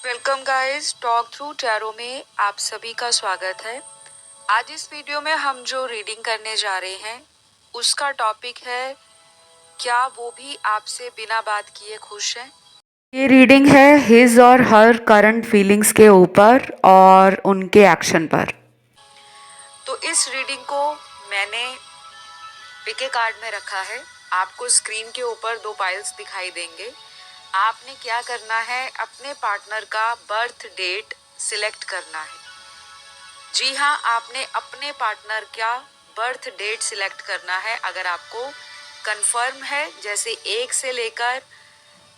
Welcome guys, talk through tarot में आप सभी का स्वागत है। आज इस वीडियो में हम जो रीडिंग करने जा रहे हैं उसका टॉपिक है, क्या वो भी आपसे बिना बात किए खुश हैं। ये रीडिंग है हिज और हर करंट फीलिंग्स के ऊपर और उनके एक्शन पर। तो इस रीडिंग को मैंने पिके कार्ड में रखा है। आपको स्क्रीन के ऊपर दो पाइल्स दिखाई देंगे। आपने क्या करना है, अपने पार्टनर का बर्थ डेट सिलेक्ट करना है। जी हाँ, आपने अपने पार्टनर का बर्थ डेट सिलेक्ट करना है। अगर आपको कंफर्म है, जैसे 1 से लेकर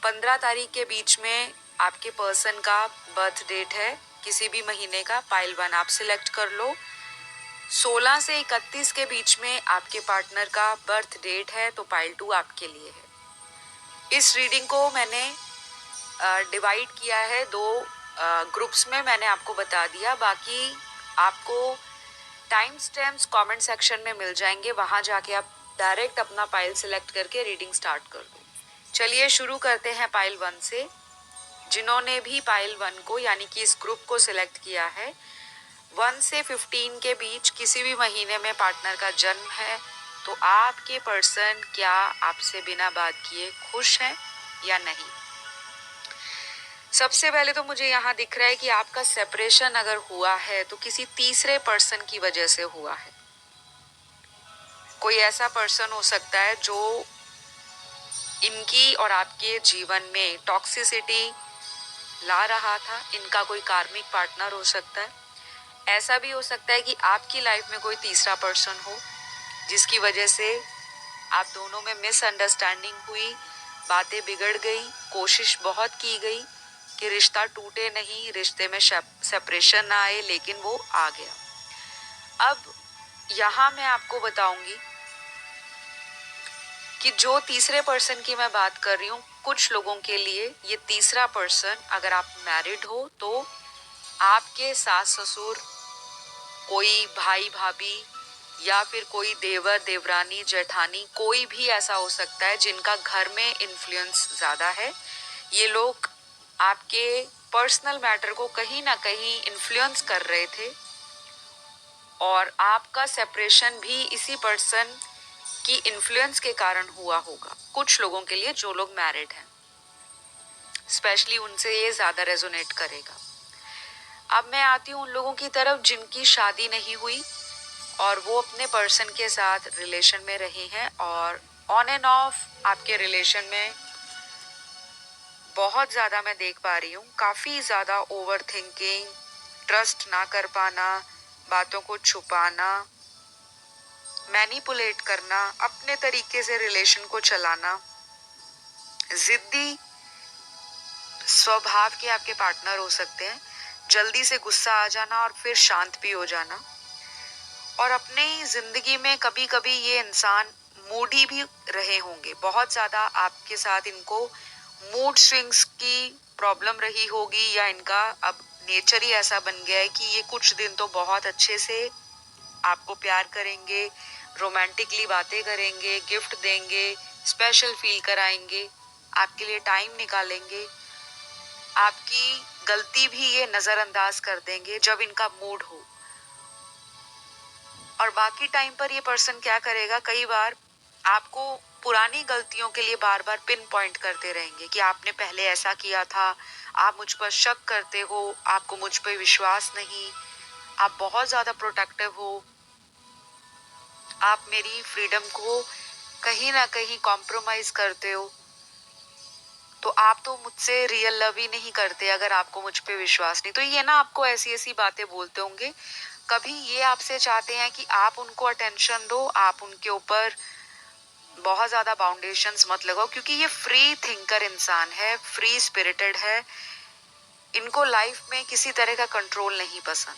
15 तारीख के बीच में आपके पर्सन का बर्थ डेट है, किसी भी महीने का, पाइल 1 आप सिलेक्ट कर लो। 16 से 31 के बीच में आपके पार्टनर का बर्थ डेट है, तो पाइल 2 आपके लिए है। इस रीडिंग को मैंने डिवाइड किया है दो ग्रुप्स में, मैंने आपको बता दिया। बाकी आपको टाइम स्टैम्प्स कमेंट सेक्शन में मिल जाएंगे, वहां जाके आप डायरेक्ट अपना पाइल सिलेक्ट करके रीडिंग स्टार्ट कर दो। चलिए शुरू करते हैं पाइल 1 से। जिन्होंने भी पाइल 1 को यानी कि इस ग्रुप को सिलेक्ट किया है, 1 से 15 के बीच किसी भी महीने में पार्टनर का जन्म है, तो आपके पर्सन क्या आपसे बिना बात किए खुश हैं या नहीं। सबसे पहले तो मुझे यहाँ दिख रहा है कि आपका सेपरेशन अगर हुआ है तो किसी तीसरे पर्सन की वजह से हुआ है। कोई ऐसा पर्सन हो सकता है जो इनकी और आपके जीवन में टॉक्सिसिटी ला रहा था। इनका कोई कार्मिक पार्टनर हो सकता है। ऐसा भी हो सकता है कि आपकी लाइफ में कोई तीसरा पर्सन हो जिसकी वजह से आप दोनों में मिसअंडरस्टैंडिंग हुई, बातें बिगड़ गई, कोशिश बहुत की गई कि रिश्ता टूटे नहीं, रिश्ते में सेपरेशन ना आए, लेकिन वो आ गया। अब यहाँ मैं आपको बताऊंगी कि जो तीसरे पर्सन की मैं बात कर रही हूँ, कुछ लोगों के लिए ये तीसरा पर्सन, अगर आप मैरिड हो तो आपके सास ससुर, कोई भाई भाभी, या फिर कोई देवर देवरानी जेठानी, कोई भी ऐसा हो सकता है जिनका घर में इन्फ्लुएंस ज्यादा है। ये लोग आपके पर्सनल मैटर को कहीं ना कहीं इन्फ्लुएंस कर रहे थे और आपका सेपरेशन भी इसी पर्सन की इन्फ्लुएंस के कारण हुआ होगा। कुछ लोगों के लिए जो लोग मैरिड हैं स्पेशली उनसे ये ज्यादा रेजोनेट करेगा। अब मैं आती हूँ उन लोगों की तरफ जिनकी शादी नहीं हुई और वो अपने पर्सन के साथ रिलेशन में रहे हैं और ऑन एंड ऑफ आपके रिलेशन में बहुत ज़्यादा मैं देख पा रही हूँ, काफ़ी ज़्यादा ओवर थिंकिंग, ट्रस्ट ना कर पाना, बातों को छुपाना, मैनिपुलेट करना, अपने तरीके से रिलेशन को चलाना, जिद्दी स्वभाव के आपके पार्टनर हो सकते हैं। जल्दी से गुस्सा आ जाना और फिर शांत भी हो जाना। और अपनी जिंदगी में कभी कभी ये इंसान मूडी भी रहे होंगे। बहुत ज्यादा आपके साथ इनको मूड स्विंग्स की प्रॉब्लम रही होगी, या इनका अब नेचर ही ऐसा बन गया है कि ये कुछ दिन तो बहुत अच्छे से आपको प्यार करेंगे, रोमांटिकली बातें करेंगे, गिफ्ट देंगे, स्पेशल फील कराएंगे, आपके लिए टाइम निकालेंगे, आपकी गलती भी ये नजरअंदाज कर देंगे जब इनका मूड हो। और बाकी टाइम पर ये पर्सन क्या करेगा, कई बार आपको पुरानी गलतियों के लिए बार बार पिन पॉइंट करते रहेंगे कि आपने पहले ऐसा किया था, आप मुझ पर शक करते हो, आपको मुझ पर विश्वास नहीं, आप बहुत ज्यादा प्रोटेक्टिव हो, आप मेरी फ्रीडम को कहीं ना कहीं कॉम्प्रोमाइज करते हो, तो आप तो मुझसे रियल लव ही नहीं करते अगर आपको मुझ पे विश्वास नहीं। तो ये ना आपको ऐसी ऐसी बातें बोलते होंगे। कभी ये आपसे चाहते हैं कि आप उनको अटेंशन दो, आप उनके ऊपर बहुत ज्यादा बाउंडेशंस मत लगाओ, क्योंकि ये फ्री थिंकर इंसान है, फ्री स्पिरिटेड है। इनको लाइफ में किसी तरह का कंट्रोल नहीं पसंद।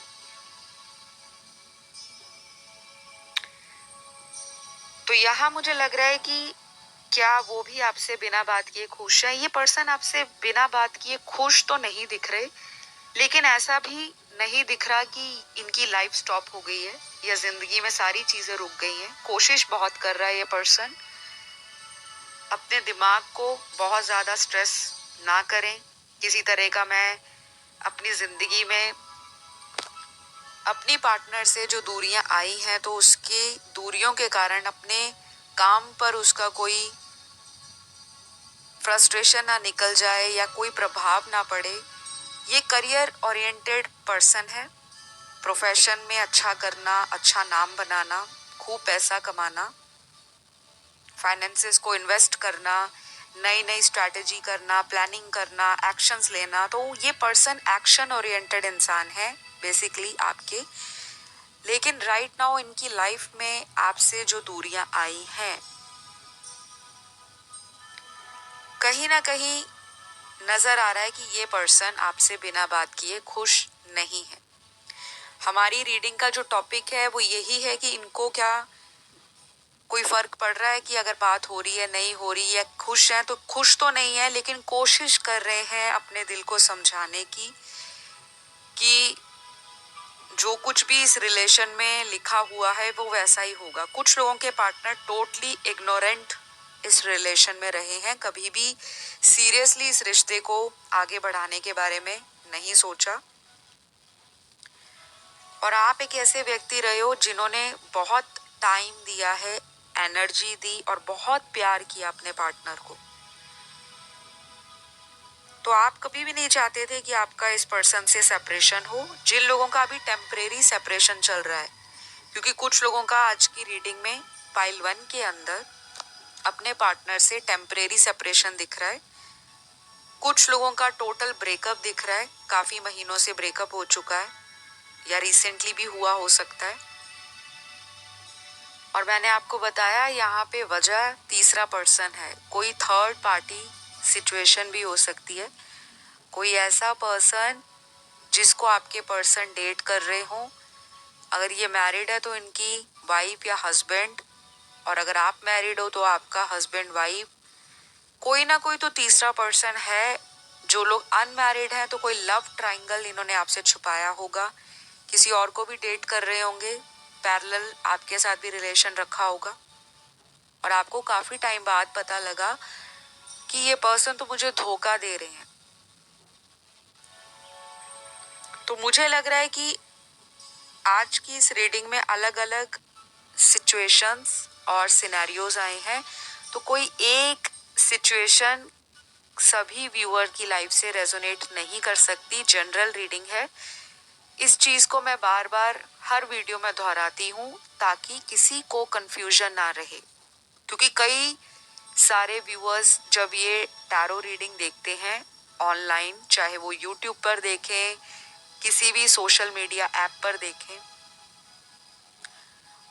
तो यहाँ मुझे लग रहा है कि क्या वो भी आपसे बिना बात किए खुश है। ये पर्सन आपसे बिना बात किए खुश तो नहीं दिख रहे, लेकिन ऐसा भी नहीं दिख रहा कि इनकी लाइफ स्टॉप हो गई है या जिंदगी में सारी चीजें रुक गई हैं। कोशिश बहुत कर रहा है ये पर्सन। अपने दिमाग को बहुत ज्यादा स्ट्रेस ना करें। किसी तरह का मैं अपनी जिंदगी में अपनी पार्टनर से जो दूरियां आई हैं तो उसकी दूरियों के कारण अपने काम पर उसका कोई फ्रस्ट्रेशन ना निकल जाए या कोई प्रभाव ना पड़े। ये करियर ओरिएंटेड पर्सन है। प्रोफेशन में अच्छा करना, अच्छा नाम बनाना, खूब पैसा कमाना, फाइनेंसेस को इन्वेस्ट करना, नई नई स्ट्रैटेजी करना, प्लानिंग करना, एक्शंस लेना। तो ये पर्सन एक्शन ओरिएंटेड इंसान है बेसिकली आपके। लेकिन राइट नाउ इनकी लाइफ में आपसे जो दूरियां आई हैं, कहीं ना कहीं नजर आ रहा है कि ये पर्सन आपसे बिना बात किए खुश नहीं है। हमारी रीडिंग का जो टॉपिक है वो यही है कि इनको क्या कोई फर्क पड़ रहा है कि अगर बात हो रही है, नहीं हो रही है, खुश हैं तो खुश तो नहीं है, लेकिन कोशिश कर रहे हैं अपने दिल को समझाने की कि जो कुछ भी इस रिलेशन में लिखा हुआ है वो वैसा ही होगा। कुछ लोगों के पार्टनर टोटली इग्नोरेंट इस रिलेशन में रहे हैं, कभी भी सीरियसली इस रिश्ते को आगे बढ़ाने के बारे में नहीं सोचा। और आप एक ऐसे व्यक्ति रहे हो जिन्होंने बहुत टाइम दिया है, एनर्जी दी और बहुत प्यार किया अपने पार्टनर को। तो आप कभी भी नहीं चाहते थे कि आपका इस पर्सन से सेपरेशन हो। जिन लोगों का अभी टेम्परेरी सेपरेशन चल रहा है, क्योंकि कुछ लोगों का आज की रीडिंग में पाइल 1 के अंदर अपने पार्टनर से टेम्परेरी सेपरेशन दिख रहा है। कुछ लोगों का टोटल ब्रेकअप दिख रहा है, काफी महीनों से ब्रेकअप हो चुका है या रिसेंटली भी हुआ हो सकता है। और मैंने आपको बताया यहाँ पे वजह तीसरा पर्सन है। कोई थर्ड पार्टी सिचुएशन भी हो सकती है। कोई ऐसा पर्सन जिसको आपके पर्सन डेट कर रहे हो। अगर ये मैरिड है तो इनकी वाइफ या हस्बैंड, और अगर आप मैरिड हो तो आपका हस्बैंड वाइफ। कोई ना कोई तो तीसरा पर्सन है। जो लोग अनमैरिड हैं तो कोई लव ट्रायंगल इन्होंने आपसे छुपाया होगा, किसी और को भी डेट कर रहे होंगे, पैरेलल आपके साथ भी रिलेशन रखा होगा। और आपको काफी टाइम बाद पता लगा कि ये पर्सन तो मुझे धोखा दे रहे हैं। तो मुझे लग रहा है कि आज की इस रीडिंग में अलग अलग सिचुएशंस और सिनेरियोज आए हैं। तो कोई एक सिचुएशन सभी व्यूअर की लाइफ से रेजोनेट नहीं कर सकती। जनरल रीडिंग है। इस चीज को मैं बार बार हर वीडियो में दोहराती हूँ ताकि किसी को कंफ्यूजन ना रहे, क्योंकि कई सारे व्यूअर्स जब ये टैरो रीडिंग देखते हैं ऑनलाइन, चाहे वो यूट्यूब पर देखें, किसी भी सोशल मीडिया ऐप पर देखें,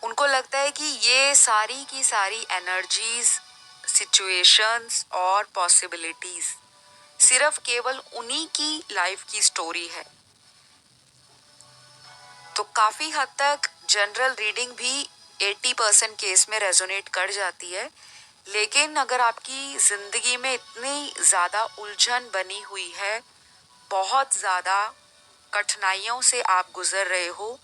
उनको लगता है कि ये सारी की सारी एनर्जीज, सिचुएशंस और पॉसिबिलिटीज सिर्फ केवल उन्हीं की लाइफ की स्टोरी है। तो काफी हद तक जनरल रीडिंग भी 80% केस में रेजोनेट कर जाती है। लेकिन अगर आपकी जिंदगी में इतनी ज्यादा उलझन बनी हुई है, बहुत ज्यादा कठिनाइयों से आप गुजर रहे हो,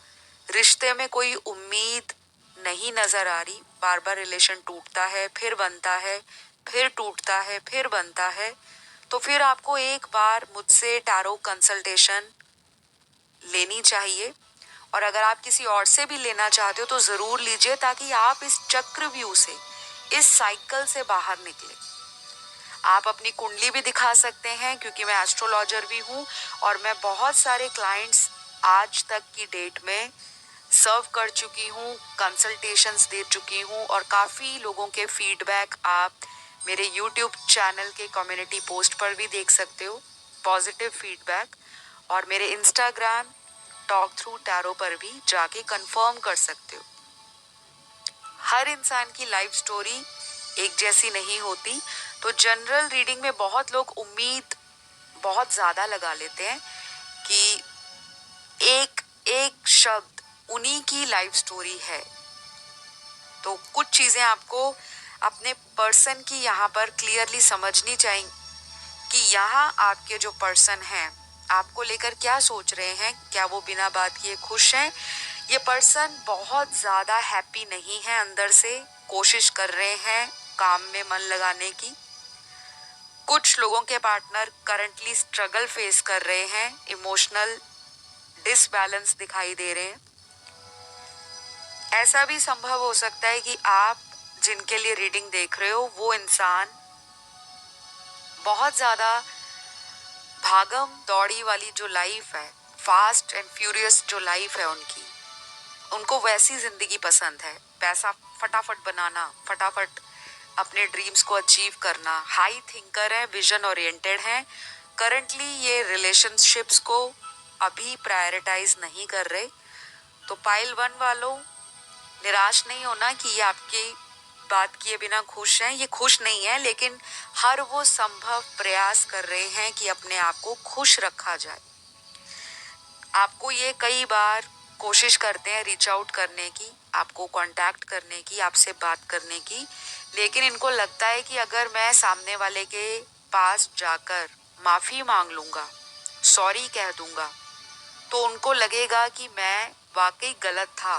रिश्ते में कोई उम्मीद नहीं नजर आ रही, बार बार रिलेशन टूटता है, फिर बनता है, फिर टूटता है, फिर बनता है, तो फिर आपको एक बार मुझसे टैरो कंसल्टेशन लेनी चाहिए। और अगर आप किसी और से भी लेना चाहते हो तो जरूर लीजिए, ताकि आप इस चक्रव्यूह से, इस साइकिल से बाहर निकले। आप अपनी कुंडली भी दिखा सकते हैं, क्योंकि मैं एस्ट्रोलॉजर भी हूँ और मैं बहुत सारे क्लाइंट्स आज तक की डेट में सर्व कर चुकी हूँ, कंसल्टेशंस दे चुकी हूँ। और काफ़ी लोगों के फीडबैक आप मेरे यूट्यूब चैनल के कम्युनिटी पोस्ट पर भी देख सकते हो, पॉजिटिव फीडबैक। और मेरे इंस्टाग्राम टॉक थ्रू टैरो पर भी जाके कंफर्म कर सकते हो। हर इंसान की लाइफ स्टोरी एक जैसी नहीं होती। तो जनरल रीडिंग में बहुत लोग उम्मीद बहुत ज्यादा लगा लेते हैं कि एक एक शब्द उन्हीं की लाइफ स्टोरी है। तो कुछ चीजें आपको अपने पर्सन की यहाँ पर क्लियरली समझनी चाहिए कि यहाँ आपके जो पर्सन हैं आपको लेकर क्या सोच रहे हैं। क्या वो बिना बात किए खुश हैं? ये पर्सन बहुत ज्यादा हैप्पी नहीं है, अंदर से कोशिश कर रहे हैं काम में मन लगाने की। कुछ लोगों के पार्टनर करंटली स्ट्रगल फेस कर रहे हैं, इमोशनल डिसबैलेंस दिखाई दे रहे हैं। ऐसा भी संभव हो सकता है कि आप जिनके लिए रीडिंग देख रहे हो वो इंसान बहुत ज्यादा भागम दौड़ी वाली जो लाइफ है, फास्ट एंड फ्यूरियस जो लाइफ है उनको वैसी जिंदगी पसंद है। पैसा फटाफट बनाना, फटाफट अपने ड्रीम्स को अचीव करना, हाई थिंकर है, विजन ओरिएंटेड है। करंटली ये रिलेशनशिप्स को अभी प्रायोरिटाइज नहीं कर रहे। तो पाइल 1 वालों, निराश नहीं होना कि ये आपकी बात किए बिना खुश हैं। ये खुश नहीं है, लेकिन हर वो संभव प्रयास कर रहे हैं कि अपने आप को खुश रखा जाए। आपको ये कई बार कोशिश करते हैं रीच आउट करने की, आपको कांटेक्ट करने की, आपसे बात करने की, लेकिन इनको लगता है कि अगर मैं सामने वाले के पास जाकर माफी मांग लूंगा, सॉरी कह दूंगा, तो उनको लगेगा कि मैं वाकई गलत था।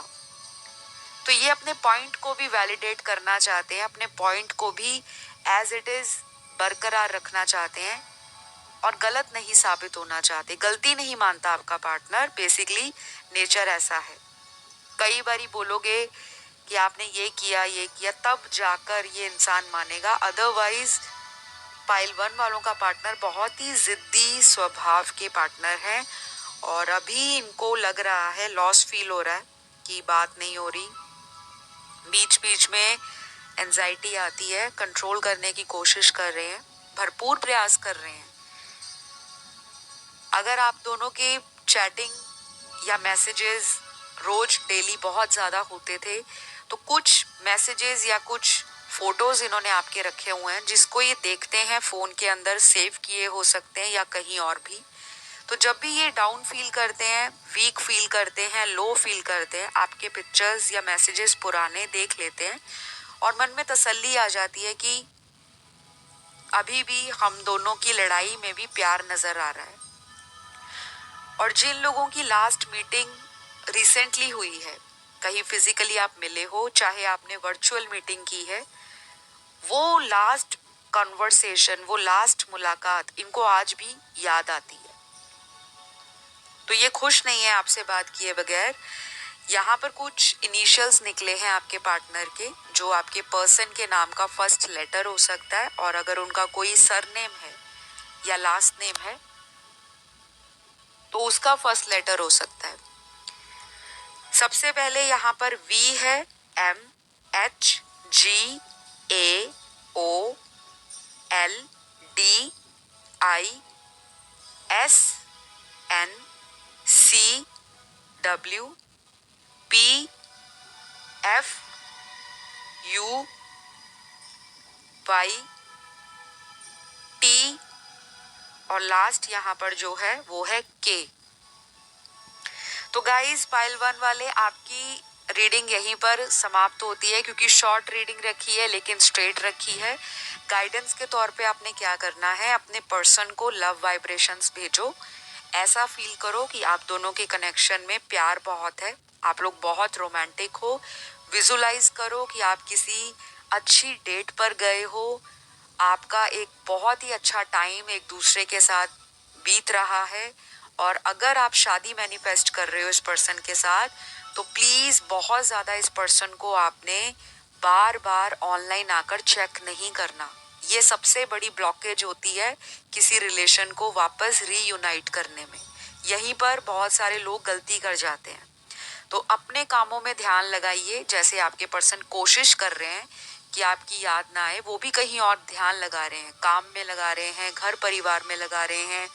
तो ये अपने पॉइंट को भी वैलिडेट करना चाहते हैं, अपने पॉइंट को भी एज इट इज बरकरार रखना चाहते हैं और गलत नहीं साबित होना चाहते। गलती नहीं मानता आपका पार्टनर, बेसिकली नेचर ऐसा है। कई बारी बोलोगे कि आपने ये किया, तब जाकर ये इंसान मानेगा। अदरवाइज पाइल 1 वालों का पार्टनर बहुत ही जिद्दी स्वभाव के पार्टनर हैं और अभी इनको लग रहा है, लॉस फील हो रहा है कि बात नहीं हो रही। बीच बीच में एंजाइटी आती है, कंट्रोल करने की कोशिश कर रहे हैं, भरपूर प्रयास कर रहे हैं। अगर आप दोनों के चैटिंग या मैसेजेस रोज डेली बहुत ज्यादा होते थे, तो कुछ मैसेजेस या कुछ फोटोज इन्होंने आपके रखे हुए हैं जिसको ये देखते हैं, फोन के अंदर सेव किए हो सकते हैं या कहीं और भी। तो जब भी ये डाउन फील करते हैं, वीक फील करते हैं, लो फील करते हैं, आपके पिक्चर्स या मैसेजेस पुराने देख लेते हैं और मन में तसल्ली आ जाती है कि अभी भी हम दोनों की लड़ाई में भी प्यार नजर आ रहा है। और जिन लोगों की लास्ट मीटिंग रिसेंटली हुई है, कहीं फिजिकली आप मिले हो, चाहे आपने वर्चुअल मीटिंग की है, वो लास्ट कन्वर्सेशन, वो लास्ट मुलाकात इनको आज भी याद आती है। तो ये खुश नहीं है आपसे बात किए बगैर। यहाँ पर कुछ इनिशियल्स निकले हैं आपके पार्टनर के, जो आपके पर्सन के नाम का फर्स्ट लेटर हो सकता है, और अगर उनका कोई सरनेम है या लास्ट नेम है तो उसका फर्स्ट लेटर हो सकता है। सबसे पहले यहाँ पर वी है, M H G A O L D I S N C W P F U Y T और लास्ट यहाँ पर जो है वो है K। तो गाइस, पाइल 1 वाले, आपकी रीडिंग यहीं पर समाप्त होती है, क्योंकि शॉर्ट रीडिंग रखी है लेकिन स्ट्रेट रखी है। गाइडेंस के तौर पे आपने क्या करना है, अपने पर्सन को लव वाइब्रेशंस भेजो। ऐसा फील करो कि आप दोनों के कनेक्शन में प्यार बहुत है, आप लोग बहुत रोमांटिक हो। विजुलाइज करो कि आप किसी अच्छी डेट पर गए हो, आपका एक बहुत ही अच्छा टाइम एक दूसरे के साथ बीत रहा है। और अगर आप शादी मैनिफेस्ट कर रहे हो इस पर्सन के साथ, तो प्लीज बहुत ज्यादा इस पर्सन को आपने बार बार ऑनलाइन आकर चेक नहीं करना। ये सबसे बड़ी ब्लॉकेज होती है किसी रिलेशन को वापस रीयूनाइट करने में। यहीं पर बहुत सारे लोग गलती कर जाते हैं। तो अपने कामों में ध्यान लगाइए। जैसे आपके पर्सन कोशिश कर रहे हैं कि आपकी याद ना आए, वो भी कहीं और ध्यान लगा रहे हैं, काम में लगा रहे हैं, घर परिवार में लगा रहे हैं,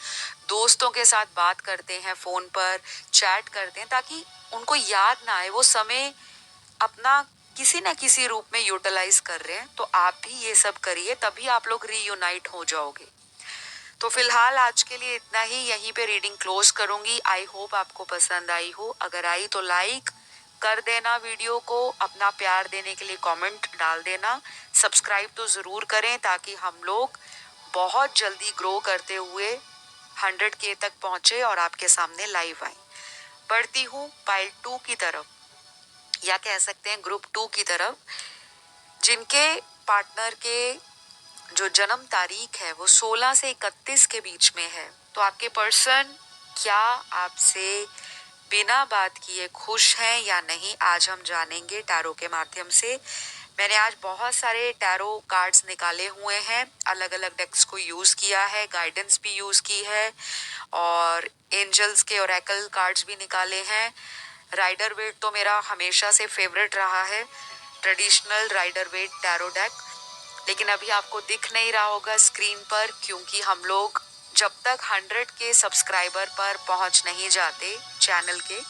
दोस्तों के साथ बात करते हैं, फोन पर चैट करते हैं, ताकि उनको याद ना आए। वो समय अपना किसी न किसी रूप में यूटिलाइज कर रहे हैं। तो आप भी ये सब करिए, तभी आप लोग रीयूनाइट हो जाओगे। तो फिलहाल आज के लिए इतना ही, यहीं पे रीडिंग क्लोज करूंगी। आई होप आपको पसंद आई हो। अगर आई तो लाइक कर देना वीडियो को, अपना प्यार देने के लिए कमेंट डाल देना, सब्सक्राइब तो ज़रूर करें ताकि हम लोग बहुत जल्दी ग्रो करते हुए 100K तक पहुंचे और आपके सामने लाइव आए। बढ़ती हूँ पाइल 2 की तरफ, या कह सकते हैं ग्रुप 2 की तरफ, जिनके पार्टनर के जो जन्म तारीख है वो 16 से 31 के बीच में है, तो आपके पर्सन क्या आपसे बिना बात किए खुश हैं या नहीं, आज हम जानेंगे टैरो के माध्यम से। मैंने आज बहुत सारे टैरो कार्ड्स निकाले हुए हैं, अलग अलग डेक्स को यूज किया है, गाइडेंस भी यूज की है और एंजल्स के ओरेकल कार्ड्स भी निकाले हैं। राइडर वेट तो मेरा हमेशा से फेवरेट रहा है, traditional Rider Waite tarot deck, लेकिन अभी आपको दिख नहीं रहा होगा स्क्रीन पर, क्योंकि हम लोग जब तक 100 के सब्सक्राइबर पर पहुंच नहीं जाते चैनल के,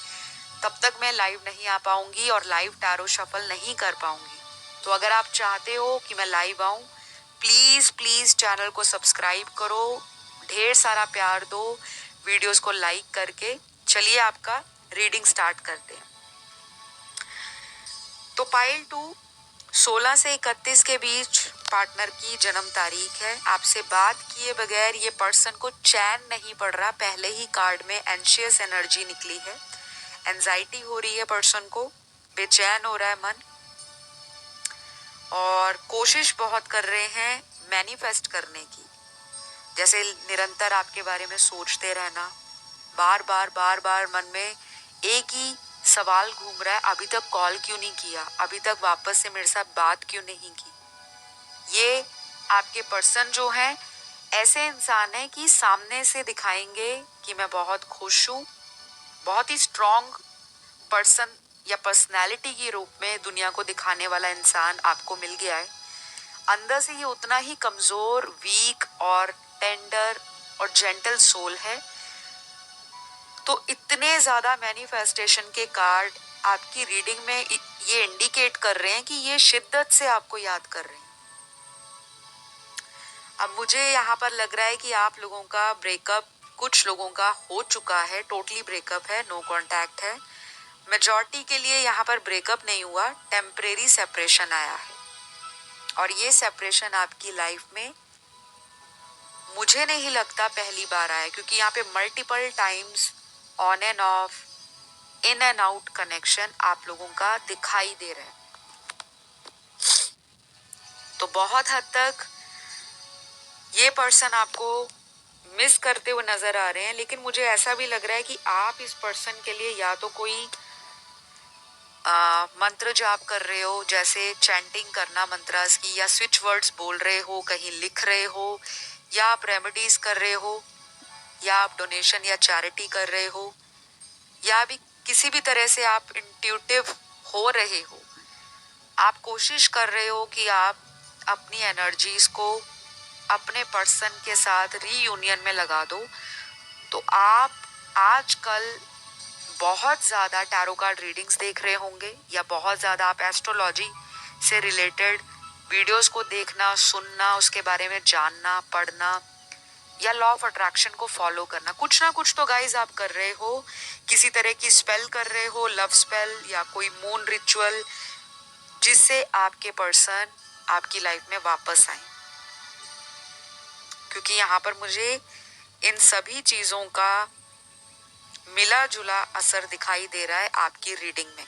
तब तक मैं लाइव नहीं आ पाऊंगी और लाइव टैरो शफल नहीं कर पाऊंगी। तो अगर आप चाहते हो कि मैं लाइव आऊं, प्लीज प्लीज चैनल को सब्सक्राइब करो, ढेर सारा प्यार दो वीडियोस को लाइक करके। चलिए आपका रीडिंग स्टार्ट करते हैं। तो पाइल 2 16 से 31 के बीच पार्टनर की जन्म तारीख है। आपसे बात किए बगैर ये पर्सन को चैन नहीं पड़ रहा, पहले ही कार्ड में एंशियस एनर्जी निकली है, एंजाइटी हो रही है पर्सन को, बेचैन हो रहा है मन और कोशिश बहुत कर रहे हैं मैनिफेस्ट करने की, जैसे निरंतर आपके बारे में सोचते रहना, बार बार मन में एक ही सवाल घूम रहा है, अभी तक कॉल क्यों नहीं किया, अभी तक वापस से मेरे साथ बात क्यों नहीं की। ये आपके पर्सन जो हैं ऐसे इंसान है कि सामने से दिखाएंगे कि मैं बहुत खुश हूँ, बहुत ही स्ट्रॉन्ग पर्सन या पर्सनैलिटी के रूप में दुनिया को दिखाने वाला इंसान आपको मिल गया है। अंदर से ये उतना ही कमजोर, वीक और टेंडर और जेंटल सोल है। तो इतने ज्यादा मैनिफेस्टेशन के कार्ड आपकी रीडिंग में ये इंडिकेट कर रहे हैं कि ये शिद्दत से आपको याद कर रहे हैं। अब मुझे यहाँ पर लग रहा है कि आप लोगों का ब्रेकअप कुछ लोगों का हो चुका है, टोटली ब्रेकअप है, नो कांटेक्ट है। मेजॉरिटी के लिए यहाँ पर ब्रेकअप नहीं हुआ, टेम्परेरी सेपरेशन आया है और ये सेपरेशन आपकी लाइफ में मुझे नहीं लगता पहली बार आया, क्योंकि यहाँ पे multiple times on end of, in and out connection आप लोगों का दिखाई दे रहा है। तो बहुत हद तक ये पर्सन आपको मिस करते हुए नजर आ रहे हैं, लेकिन मुझे ऐसा भी लग रहा है कि आप इस पर्सन के लिए या तो कोई मंत्र जाप कर रहे हो, जैसे चैंटिंग करना मंत्रास की, या स्विच वर्ड्स बोल रहे हो, कहीं लिख रहे हो, या आप रेमेडीज कर रहे हो, या आप डोनेशन या चैरिटी कर रहे हो, या भी किसी भी तरह से आप इंट्यूटिव हो रहे हो। आप कोशिश कर रहे हो कि आप अपनी एनर्जीज को अपने पर्सन के साथ रीयूनियन में लगा दो। तो आप आजकल बहुत ज़्यादा टैरो कार्ड रीडिंग्स देख रहे होंगे, या बहुत ज़्यादा आप एस्ट्रोलॉजी से रिलेटेड वीडियोस को देखना, सुनना, उसके बारे में जानना, पढ़ना, या लॉ ऑफ अट्रैक्शन को फॉलो करना, कुछ ना कुछ तो गाइज आप कर रहे हो। किसी तरह की स्पेल कर रहे हो, लव स्पेल या कोई मून रिचुअल, जिससे आपके पर्सन आपकी लाइफ में वापस आए। क्योंकि यहाँ पर मुझे इन सभी चीज़ों का मिला जुला असर दिखाई दे रहा है आपकी रीडिंग में।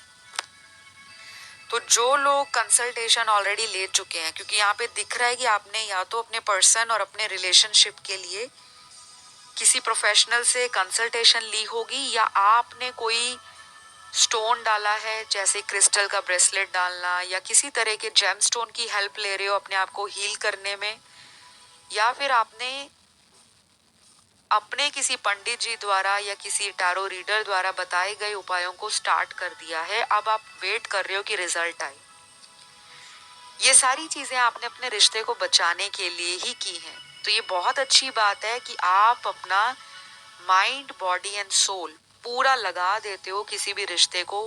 तो जो लोग कंसल्टेशन ऑलरेडी ले चुके हैं, क्योंकि यहाँ पे दिख रहा है कि आपने या तो अपने पर्सन और अपने रिलेशनशिप के लिए किसी प्रोफेशनल से कंसल्टेशन ली होगी, या आपने कोई स्टोन डाला है, जैसे क्रिस्टल का ब्रेसलेट डालना, या किसी तरह के जेम स्टोन की हेल्प ले रहे हो अपने आप को हील करने में, या फिर आपने अपने किसी पंडित जी द्वारा या किसी टैरो रीडर द्वारा बताए गए उपायों को स्टार्ट कर दिया है। अब आप वेट कर रहे हो कि रिजल्ट आए। ये सारी चीजें आपने अपने रिश्ते को बचाने के लिए ही की हैं। तो ये बहुत अच्छी बात है कि आप अपना माइंड, बॉडी एंड सोल पूरा लगा देते हो किसी भी रिश्ते को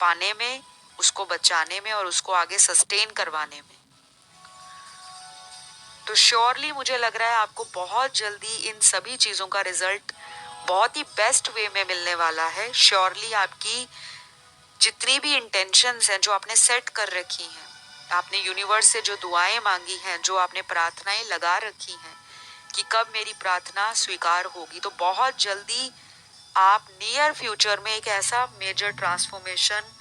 पाने में, उसको बचाने में और उसको आगे सस्टेन करवाने में। तो श्योरली मुझे लग रहा है आपको बहुत जल्दी इन सभी चीज़ों का रिजल्ट बहुत ही बेस्ट वे में मिलने वाला है। श्योरली आपकी जितनी भी इंटेंशंस हैं जो आपने सेट कर रखी हैं, आपने यूनिवर्स से जो दुआएं मांगी हैं, जो आपने प्रार्थनाएं लगा रखी हैं कि कब मेरी प्रार्थना स्वीकार होगी, तो बहुत जल्दी आप नियर फ्यूचर में एक ऐसा मेजर ट्रांसफॉर्मेशन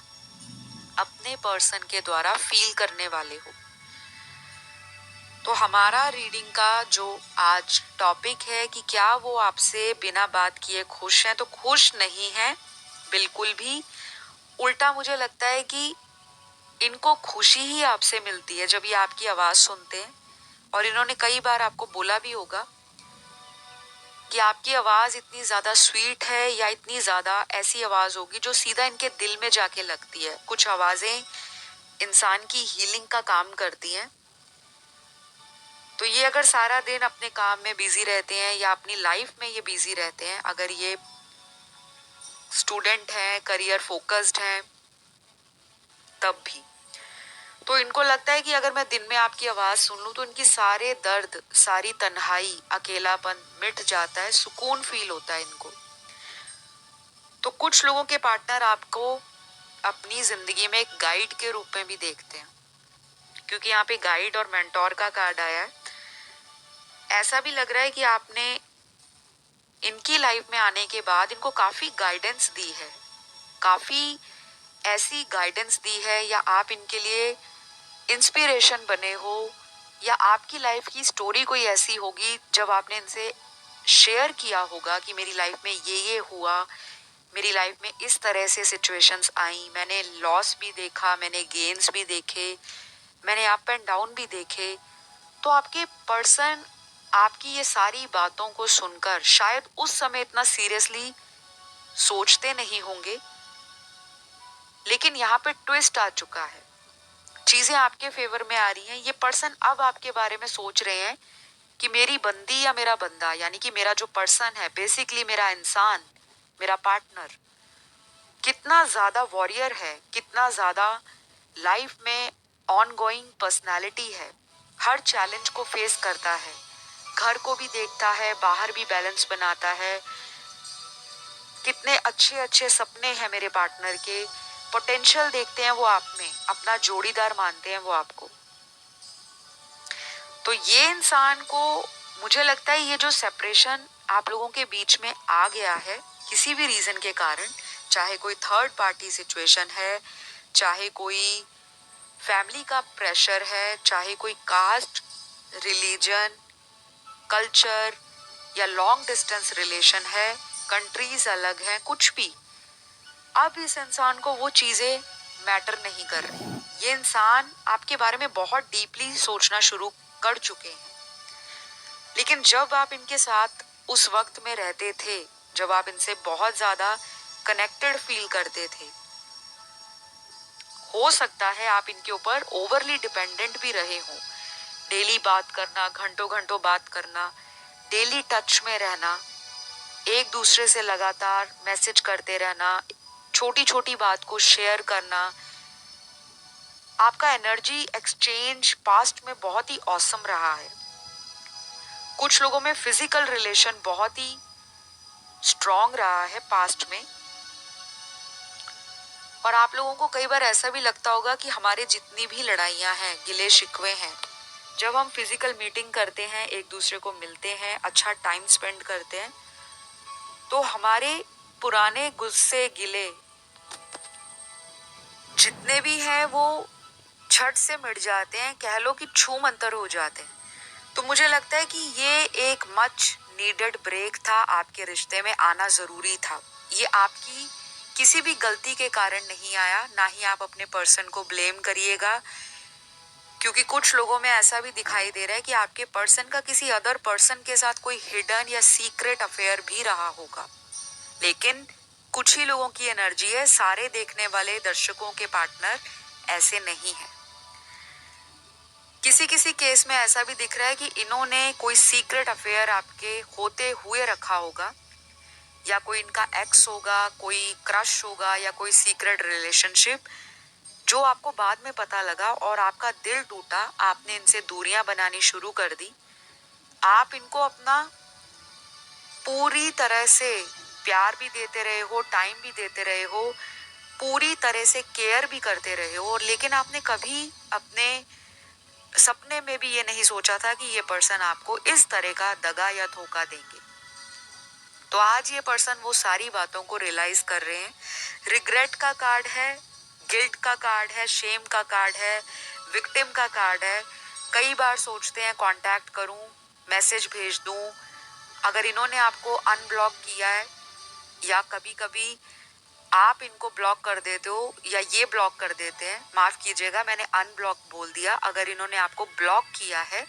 अपने पर्सन के द्वारा फील करने वाले हो। तो हमारा रीडिंग का जो आज टॉपिक है कि क्या वो आपसे बिना बात किए खुश हैं, तो खुश नहीं हैं बिल्कुल भी। उल्टा मुझे लगता है कि इनको खुशी ही आपसे मिलती है जब ये आपकी आवाज़ सुनते हैं। और इन्होंने कई बार आपको बोला भी होगा कि आपकी आवाज़ इतनी ज़्यादा स्वीट है, या इतनी ज़्यादा ऐसी आवाज़ होगी जो सीधा इनके दिल में जाके लगती है। कुछ आवाज़ें इंसान की हीलिंग का काम करती हैं। तो ये अगर सारा दिन अपने काम में बिजी रहते हैं या अपनी लाइफ में ये बिजी रहते हैं, अगर ये स्टूडेंट हैं, करियर फोकस्ड हैं, तब भी तो इनको लगता है कि अगर मैं दिन में आपकी आवाज़ सुन लूँ तो इनकी सारे दर्द, सारी तन्हाई, अकेलापन मिट जाता है, सुकून फील होता है इनको। तो कुछ लोगों के पार्टनर आपको अपनी जिंदगी में एक गाइड के रूप में भी देखते हैं, क्योंकि यहाँ पे गाइड और मेंटोर का कार्ड आया है। ऐसा भी लग रहा है कि आपने इनकी लाइफ में आने के बाद इनको काफ़ी गाइडेंस दी है, काफ़ी ऐसी गाइडेंस दी है, या आप इनके लिए इंस्पिरेशन बने हो, या आपकी लाइफ की स्टोरी कोई ऐसी होगी जब आपने इनसे शेयर किया होगा कि मेरी लाइफ में ये हुआ, मेरी लाइफ में इस तरह से सिचुएशंस आई, मैंने लॉस भी देखा, मैंने गेन्स भी देखे, मैंने अप एंड डाउन भी देखे। तो आपके पर्सन आपकी ये सारी बातों को सुनकर शायद उस समय इतना सीरियसली सोचते नहीं होंगे, लेकिन यहाँ पे ट्विस्ट आ चुका है, चीजें आपके फेवर में आ रही हैं। ये पर्सन अब आपके बारे में सोच रहे हैं कि मेरी बंदी या मेरा बंदा, यानी कि मेरा जो पर्सन है, बेसिकली मेरा इंसान, मेरा पार्टनर कितना ज्यादा वॉरियर है, कितना ज्यादा लाइफ में ऑन गोइंग पर्सनैलिटी है, हर चैलेंज को फेस करता है, घर को भी देखता है, बाहर भी बैलेंस बनाता है। कितने अच्छे अच्छे सपने हैं मेरे पार्टनर के, पोटेंशियल देखते हैं वो आप में, अपना जोड़ीदार मानते हैं वो आपको। तो ये इंसान को, मुझे लगता है ये जो सेपरेशन आप लोगों के बीच में आ गया है किसी भी रीजन के कारण, चाहे कोई थर्ड पार्टी सिचुएशन है, चाहे कोई फैमिली का प्रेशर है, चाहे कोई कास्ट, रिलीजन, कल्चर या लॉन्ग डिस्टेंस रिलेशन है, कंट्रीज अलग हैं, कुछ भी, अब इस इंसान को वो चीजें मैटर नहीं कर रही। ये इंसान आपके बारे में बहुत डीपली सोचना शुरू कर चुके हैं। लेकिन जब आप इनके साथ उस वक्त में रहते थे, जब आप इनसे बहुत ज्यादा कनेक्टेड फील करते थे, हो सकता है आप इनके ऊपर ओवरली डिपेंडेंट भी रहे हो। डेली बात करना, घंटों घंटों बात करना, डेली टच में रहना, एक दूसरे से लगातार मैसेज करते रहना, छोटी छोटी बात को शेयर करना, आपका एनर्जी एक्सचेंज पास्ट में बहुत ही ऑसम रहा है। कुछ लोगों में फिजिकल रिलेशन बहुत ही स्ट्रॉन्ग रहा है पास्ट में। और आप लोगों को कई बार ऐसा भी लगता होगा कि हमारे जितनी भी लड़ाइयाँ हैं, गिले शिकवे हैं, जब हम फिजिकल मीटिंग करते हैं, एक दूसरे को मिलते हैं, अच्छा टाइम स्पेंड करते हैं, तो हमारे पुराने गुस्से गिले जितने भी हैं वो झट से मिट जाते हैं, कह लो कि छू मंतर हो जाते हैं। तो मुझे लगता है कि ये एक मच नीडेड ब्रेक था, आपके रिश्ते में आना जरूरी था। ये आपकी किसी भी गलती के कारण नहीं आया, ना ही आप अपने पर्सन को ब्लेम करिएगा, क्योंकि कुछ लोगों में ऐसा भी दिखाई दे रहा है कि आपके पर्सन का किसी अदर पर्सन के साथ कोई हिडन या सीक्रेट अफेयर भी रहा होगा। लेकिन कुछ ही लोगों की एनर्जी है, सारे देखने वाले दर्शकों के पार्टनर ऐसे नहीं है। किसी किसी केस में ऐसा भी दिख रहा है कि इन्होंने कोई सीक्रेट अफेयर आपके होते हुए रखा होगा, या कोई इनका एक्स होगा, कोई क्रश होगा, या कोई सीक्रेट रिलेशनशिप जो आपको बाद में पता लगा और आपका दिल टूटा, आपने इनसे दूरियां बनानी शुरू कर दी। आप इनको अपना पूरी तरह से प्यार भी देते रहे हो, टाइम भी देते रहे हो, पूरी तरह से केयर भी करते रहे हो, और लेकिन आपने कभी अपने सपने में भी ये नहीं सोचा था कि ये पर्सन आपको इस तरह का दगा या धोखा देंगे। तो आज ये पर्सन वो सारी बातों को रियलाइज कर रहे हैं। रिग्रेट का कार्ड है, गिल्ट का कार्ड है, शेम का कार्ड है, विक्टिम का कार्ड है। कई बार सोचते हैं कांटेक्ट करूं, मैसेज भेज दूं। अगर इन्होंने आपको अनब्लॉक किया है या कभी कभी आप इनको ब्लॉक कर देते हो या ये ब्लॉक कर देते हैं, माफ कीजिएगा मैंने अनब्लॉक बोल दिया, अगर इन्होंने आपको ब्लॉक किया है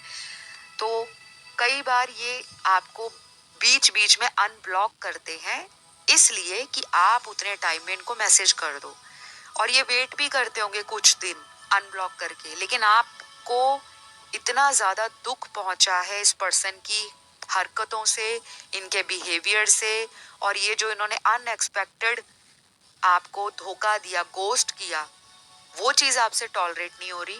तो कई बार ये आपको बीच बीच में अनब्लॉक करते हैं इसलिए कि आप उतने टाइम में इनको मैसेज कर दो, और ये वेट भी करते होंगे कुछ दिन अनब्लॉक करके। लेकिन आपको इतना ज्यादा दुख पहुंचा है इस पर्सन की हरकतों से, इनके बिहेवियर से, और ये जो इन्होंने अनएक्सपेक्टेड आपको धोखा दिया, गोस्ट किया, वो चीज आपसे टॉलरेट नहीं हो रही।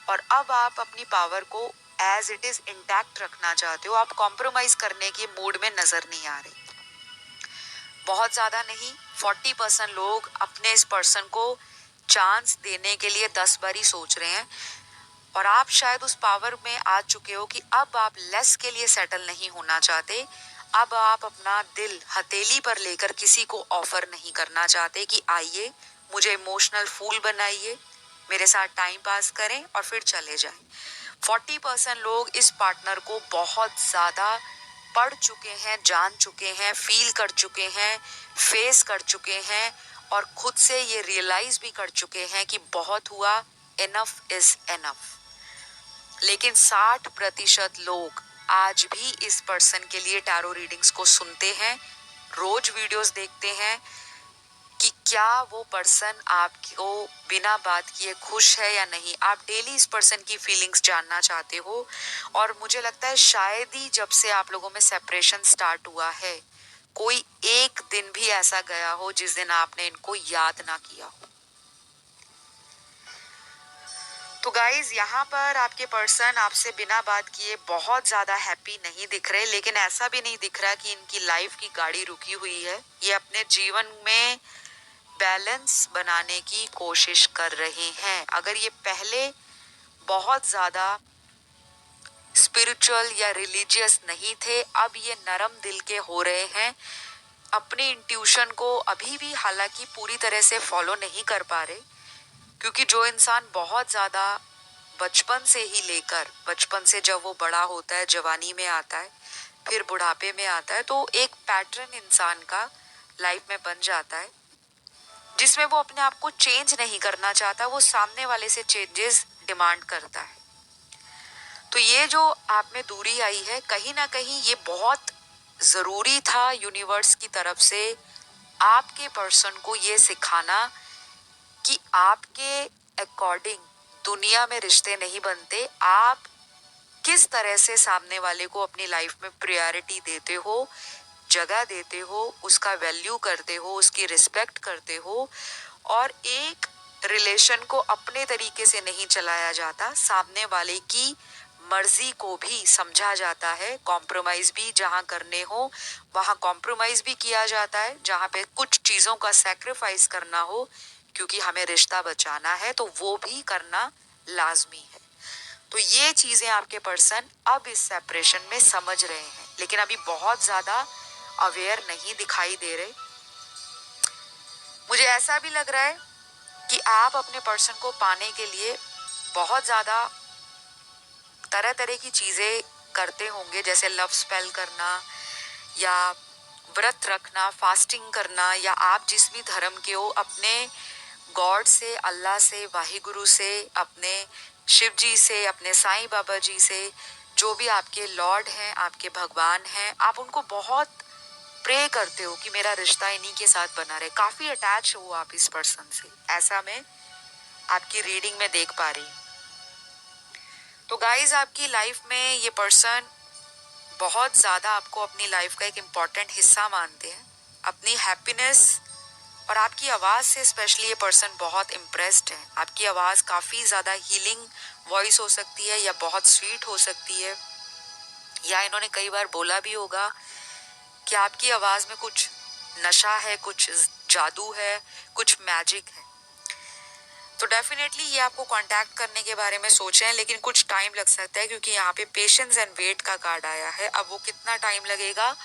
और अब आप अपनी पावर को एज इट इज इंटैक्ट रखना चाहते हो, आप कॉम्प्रोमाइज करने के मूड में नजर नहीं आ रहे। बहुत ज्यादा नहीं, 40% लोग अपने इस पर्सन को चांस देने के लिए 10 बार ही सोच रहे हैं। और आप शायद उस पावर में आ चुके हो कि अब आप लेस के लिए सेटल नहीं होना चाहते। अब आप अपना दिल हथेली पर लेकर किसी को ऑफर नहीं करना चाहते कि आइए मुझे इमोशनल फूल बनाइए, मेरे साथ टाइम पास करें और फिर चले जाएं। 40% लोग इस पार्टनर को बहुत ज्यादा पढ़ चुके हैं, जान चुके हैं, फील कर चुके हैं, फेस कर चुके हैं, और खुद से ये रियलाइज भी कर चुके हैं कि बहुत हुआ, इनफ इज इनफ। लेकिन 60% लोग आज भी इस पर्सन के लिए टैरो रीडिंग्स को सुनते हैं, रोज वीडियोस देखते हैं कि क्या वो पर्सन आपको बिना बात किए खुश है या नहीं। आप डेली इस पर्सन की फीलिंग्स जानना चाहते हो, और मुझे लगता है शायद ही जब से आप लोगों में सेपरेशन स्टार्ट हुआ है, कोई एक दिन भी ऐसा गया हो जिस दिन आपने इनको याद ना किया हो। तो गाइज यहाँ पर आपके पर्सन आपसे बिना बात किए बहुत ज्यादा हैप्पी नहीं दिख रहे, लेकिन ऐसा भी नहीं दिख रहा कि इनकी लाइफ की गाड़ी रुकी हुई है। ये अपने जीवन में बैलेंस बनाने की कोशिश कर रहे हैं। अगर ये पहले बहुत ज्यादा स्पिरिचुअल या रिलीजियस नहीं थे, अब ये नरम दिल के हो रहे हैं। अपनी इंट्यूशन को अभी भी हालांकि पूरी तरह से फॉलो नहीं कर पा रहे, क्योंकि जो इंसान बहुत ज्यादा बचपन से ही लेकर, बचपन से जब वो बड़ा होता है, जवानी में आता है, फिर बुढ़ापे में आता है, तो एक पैटर्न इंसान का लाइफ में बन जाता है जिसमें वो अपने आप को चेंज नहीं करना चाहता, वो सामने वाले से चेंजेस डिमांड करता है। तो ये जो आप में दूरी आई है, कहीं ना कहीं ये बहुत जरूरी था यूनिवर्स की तरफ से आपके पर्सन को ये सिखाना कि आपके अकॉर्डिंग दुनिया में रिश्ते नहीं बनते। आप किस तरह से सामने वाले को अपनी लाइफ में प्रायोरिटी देते हो, जगह देते हो, उसका वैल्यू करते हो, उसकी रिस्पेक्ट करते हो। और एक रिलेशन को अपने तरीके से नहीं चलाया जाता, सामने वाले की मर्जी को भी समझा जाता है। कॉम्प्रोमाइज भी जहां करने हो वहां कॉम्प्रोमाइज भी किया जाता है, जहां पे कुछ चीजों का सैक्रिफाइस करना हो क्योंकि हमें रिश्ता बचाना है, तो वो भी करना लाजमी है। तो ये चीजें आपके पर्सन अब इस सेपरेशन में समझ रहे हैं, लेकिन अभी बहुत ज्यादा अवेयर नहीं दिखाई दे रहे। मुझे ऐसा भी लग रहा है कि आप अपने पर्सन को पाने के लिए बहुत ज्यादा तरह तरह की चीजें करते होंगे, जैसे लव स्पेल करना या व्रत रखना, फास्टिंग करना, या आप जिस भी धर्म के हो, अपने गॉड से, अल्लाह से, वाहिगुरु से, अपने शिव जी से, अपने साईं बाबा जी से, जो भी आपके लॉर्ड हैं, आपके भगवान हैं, आप उनको बहुत प्रे करते हो कि मेरा रिश्ता इन्हीं के साथ बना रहे। काफी अटैच हो आप इस पर्सन से, ऐसा मैं आपकी रीडिंग में देख पा रही हूँ। तो गाइज आपकी लाइफ में ये पर्सन बहुत ज्यादा आपको अपनी लाइफ का एक इम्पॉर्टेंट हिस्सा मानते हैं। अपनी हैप्पीनेस और आपकी आवाज से स्पेशली ये पर्सन बहुत इम्प्रेस्ड है। आपकी आवाज काफी ज्यादा हीलिंग वॉइस हो सकती है या बहुत स्वीट हो सकती है, या इन्होंने कई बार बोला भी होगा कि आपकी आवाज में कुछ नशा है, कुछ जादू है, कुछ मैजिक है। तो डेफिनेटली ये आपको कांटेक्ट करने के बारे में सोचे हैं, लेकिन कुछ टाइम लग सकता है क्योंकि यहाँ पे पेशेंस एंड वेट का कार्ड आया है। अब वो कितना टाइम लगेगा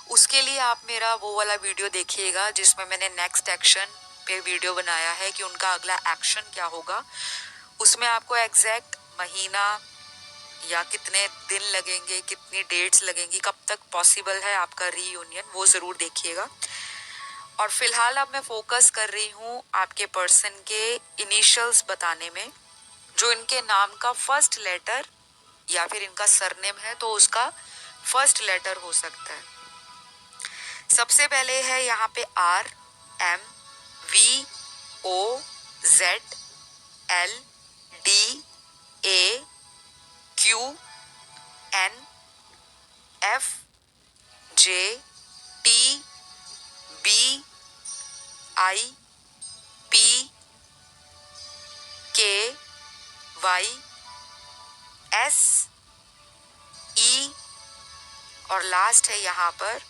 उसके लिए आप मेरा वो वाला वीडियो देखिएगा जिसमें मैंने नेक्स्ट एक्शन पे वीडियो बनाया है कि उनका अगला एक्शन क्या होगा। उसमें आपको एग्जैक्ट महीना, या कितने दिन लगेंगे, कितनी डेट्स लगेंगी, कब तक पॉसिबल है आपका रीयूनियन, वो ज़रूर देखिएगा। और फिलहाल अब मैं फोकस कर रही हूँ आपके पर्सन के इनिशियल्स बताने में, जो इनके नाम का फर्स्ट लेटर या फिर इनका सरनेम है तो उसका फर्स्ट लेटर हो सकता है। सबसे पहले है यहाँ पे R M V O Z L D A Q N F J T B I P K Y S E और लास्ट है यहाँ पर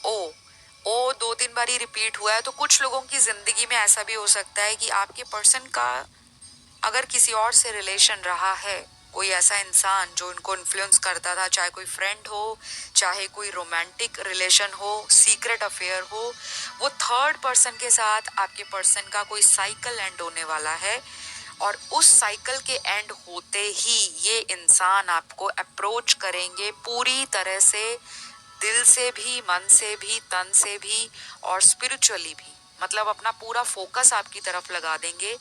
ओ 2-3 बार ही रिपीट हुआ है। तो कुछ लोगों की जिंदगी में ऐसा भी हो सकता है कि आपके पर्सन का अगर किसी और से रिलेशन रहा है, कोई ऐसा इंसान जो उनको इन्फ्लुएंस करता था, चाहे कोई फ्रेंड हो, चाहे कोई रोमांटिक रिलेशन हो, सीक्रेट अफेयर हो, वो थर्ड पर्सन के साथ आपके पर्सन का कोई साइकिल एंड होने वाला है। और उस साइकिल के एंड होते ही ये इंसान आपको अप्रोच करेंगे पूरी तरह से, दिल से भी, मन से भी, तन से भी और स्पिरिचुअली भी, मतलब अपना पूरा फोकस आपकी तरफ लगा देंगे।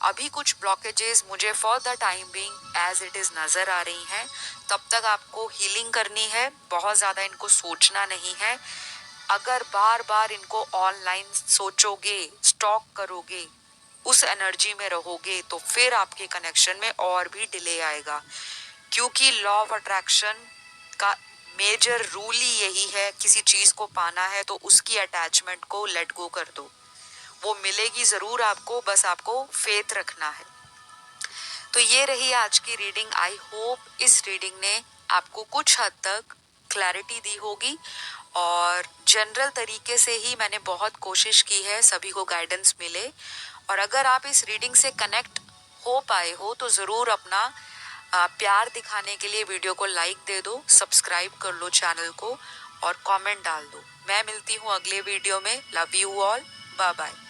अभी कुछ ब्लॉकेजेस मुझे for the time being as it is नजर आ रही हैं, तब तक आपको हीलिंग करनी है, बहुत ज्यादा इनको सोचना नहीं है। अगर बार बार इनको ऑनलाइन सोचोगे, स्टॉक करोगे, उस एनर्जी में रहोगे, तो फिर आपके कनेक्शन में और भी डिले आएगा, क्योंकि लॉ ऑफ अट्रैक्शन का मेजर रूल ही यही है, किसी चीज को पाना है तो उसकी अटैचमेंट को लेट गो कर दो, वो मिलेगी जरूर आपको, बस आपको फेथ रखना है। तो ये रही आज की रीडिंग। आई होप इस रीडिंग ने आपको कुछ हद तक क्लैरिटी दी होगी, और जनरल तरीके से ही मैंने बहुत कोशिश की है सभी को गाइडेंस मिले। और अगर आप इस रीडिंग से कनेक्ट हो पाए हो तो ज़रूर अपना प्यार दिखाने के लिए वीडियो को लाइक दे दो, सब्सक्राइब कर लो चैनल को और कमेंट डाल दो। मैं मिलती हूँ अगले वीडियो में। Love you all, bye bye.